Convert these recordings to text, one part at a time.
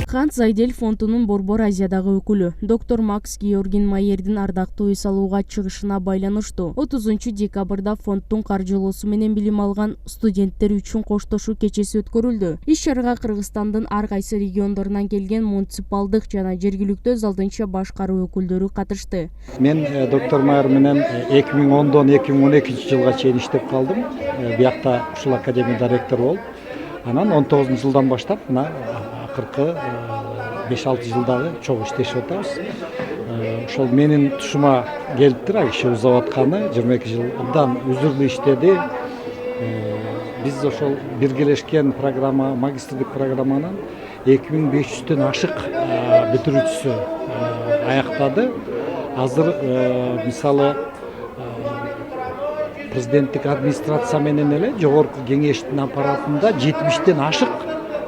Ханс Зайдель фондунун Борбор Азиядагы өкүлү доктор Макс Георгин Майердин ардактуу үй салууга чыгышына байланыштуу 30 декабрда фонддун каржылоосу менен билим алган студенттер үчүн коштошуу кечеси өткөрүлдү. Иш чарага Кыргызстандын ар кайсы региондорунан келген муниципалдык жана жергиликтүү өз алдынча башкаруу өкүлдөрү катышты. Мен доктор Майер менен 2010-дон 2012 жылга чейин иштеп калдым. Биякта ушул академияда ректор болуп, анан 19 жылдан баштап мына акыркы 5-6 жылдагы чогуу иштешип атабыз. Ошол менин тушума келиптир, иши узап атканы 22 жылдан үзүрлүү иштеди. Биз ошол биргелешкен программа, магистрлик программанын 2500дөн ашык бүтүрүүчүсү аяктады. Азыр мисалы президенттик администрация менен эле жогорку кеңештин аппаратында 70ден ашык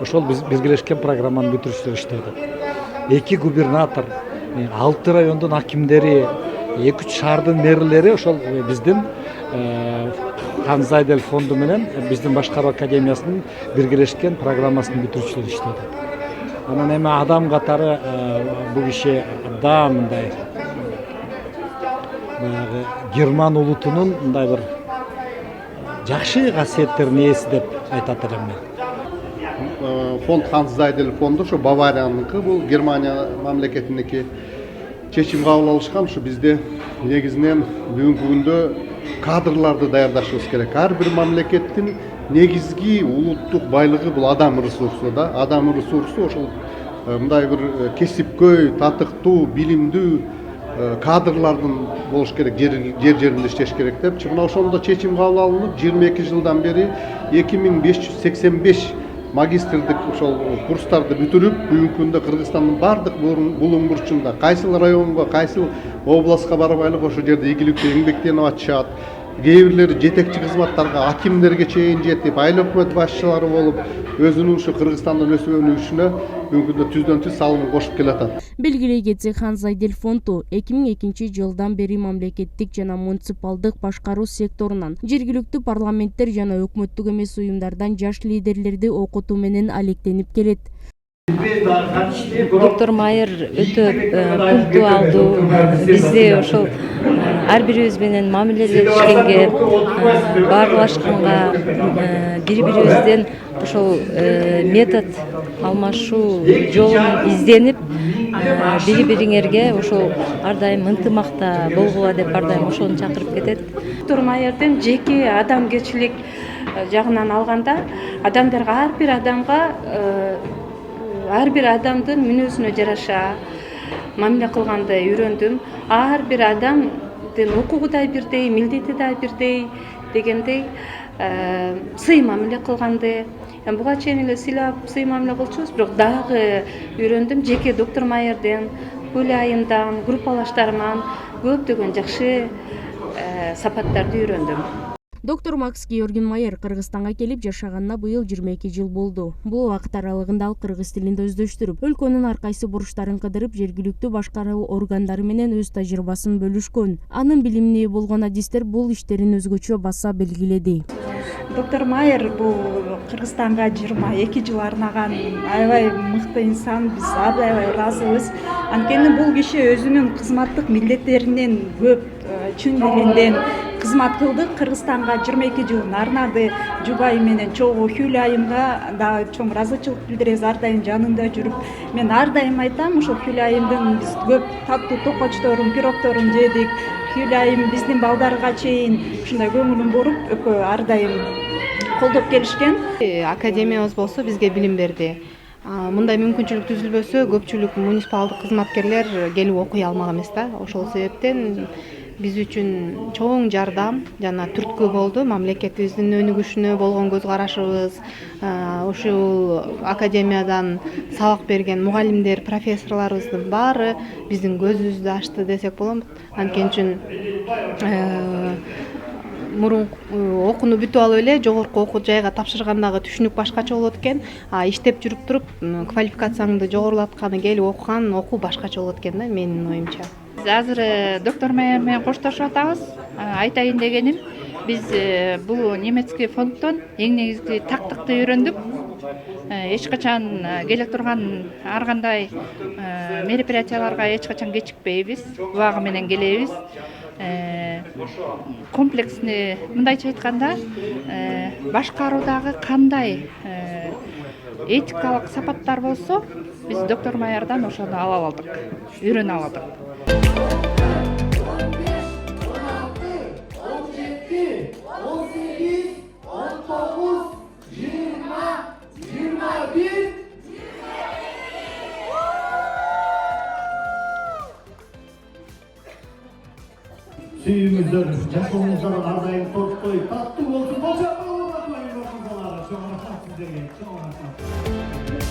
ошол биз биргелешкен программаны бүтүрүүчүлөр иштеп атат. 2 губернатор, 6 райондун акимдери, 2-3 шаардын мэрлери ошол биздин Ханс Зайдель фонду менен биздин башкаруу академиясынын биргелешкен программасын бүтүрүүчүлөр иштеп атат. Анан эми адам катары бул киши абдан мындай баягы герман улутунун мындай бир жакшы касиеттеринин ээси деп айтат элем мен. Фонд Ханс Зайдель фонду ошо Баварияныкы, бул Германия мамлекетиники чечим кабыл алышкан. Ушу бизде негизинен бүгүнкү күндө кадрларды даярдашыбыз керек. Ар бир мамлекеттин негизги улуттук байлыгы бул адам ресурсу да. Адам ресурсу ошол мындай бир кесипкөй, татыктуу, билимдүү кадрлардын болуш керек, жер жеринде иштеш керек деп. Мына ошондо чечим кабыл алынып, 22 жылдан бери 2585 магистрдик ошол курстарды бүтүрүп, бүгүнкү күндө Кыргызстандын бардык булуң бурчунда, кайсыл районго, кайсыл областка барбайлык ошол жерде ийгиликтүү эмгектенип атышат. Кээ бирлери жетекчи кызматтарга, акимдерге чейин жетип, айыл өкмөт башчылары болуп, өзүнүн ушу Кыргызстандын өсүп өнүгүшүнө бүгүнкү күндө түздөн түз салымын кошуп келатат. Белгилей кетсек, Ханс Зайдель фонду 2002 жылдан бери мамлекеттик жана муниципалдык башкаруу секторунан, жергиликтүү парламенттер жана өкмөттүк эмес уюмдардан жаш лидерлерди окутуу менен алектенип келет. Доктор Майер өтө пунктуалдуу, бизди ошол ар бирибиз менен мамилелешкенге, баарлашканга, бири-бирибизден ошол метод алмашуу жолун изденип, бири-бириңерге ошол ар дайым ынтымакта болгула деп ар дайым ошону чакырып кетет. Доктор Майердин жеке адамгерчилик жагынан алганда, адамдарга ар бир адамдын мүнөзүнө жараша мамиле кылганды үйрөндүм. Ар бир адамдын укугу да бирдей, милдети да бирдей дегендей сый мамиле кылганды. Буга чейин эле сыйлап сый мамиле кылчубуз, бирок дагы үйрөндүм. Жеке доктор Майерден, Гүлайымдан, группалаштарыман көптөгөн жакшы сапаттарды үйрөндүм. Доктор Макс Георгин Майер Кыргызстанга келип жашаганына быйыл 22 жыл болду. Бул убакыт аралыгында ал кыргыз тилинде өздөштүрүп, өлкөнүн ар кайсы бурчтарын кыдырып, жергиликтүү башкаруу органдары менен өз тажрыйбасын бөлүшкөн. Анын билимине болгон адистер бул иштерин өзгөчө баса белгиледи. Доктор Майер бул Кыргызстанга 22 жыл арнаган аябай мыкты инсан, биз аябай ыраазыбыз. Анткени бул киши өзүнүн кызматтык милдеттеринен көп чын дилинден кызмат кылды. Кыргызстанга 22 жылын арнады. Жубайы менен чогуу Хүлайымга да чоң ыраазычылык билдиребиз, ар дайым жанында жүрүп. Мен ар дайым айтам, ошол Хүлайымдын биз көп таттуу токочторун, пирогторун жедик. Хүлайым биздин балдарга чейин ушундай көңүлүн буруп, экөө ар дайым колдоп келишкен. Академиябыз болсо бизге билим берди. Мындай мүмкүнчүлүк түзүлбөсө, көпчүлүк муниципалдык кызматкерлер келип окуй алмак эмес да. Ошол себептен биз үчүн чоң жардам жана түрткү болду. Мамлекетибиздин өнүгүшүнө болгон көз карашыбыз, ушул академиядан сабак берген мугалимдер, профессорлорубуздун баары биздин көзүбүздү ачты десек болот. Анткени үчүн мурун окууну бүтүп алып эле жогорку окуу жайга тапшыргандагы түшүнүк башкача болот экен, а иштеп жүрүп туруп квалификацияңды жогорулатканы келип окуган окуу башкача болот экен да менин оюмча. Биз азыр доктор Майер менен коштошуп атабыз. Айтайын дегеним, биз бул немецкий фонддон эң негизги тактыкты үйрөндүк. Эч качан келе турган ар кандай мероприятияларга эч качан кечикпейбиз, убагы менен келебиз. Комплексный, мындайча айтканда, башкаруудагы кандай этикалык сапаттар болсо, биз доктор Майердан ошону ала алдык, үйрөнүп алдык. 17, 18, 19, 20, 21. Suyumuzdur, yaşamımızdan ardayım torttoy, tatlı olsun, boşa bağlı bakmayın, bakın sizlere, çok rahmet sizlere, çok rahmet.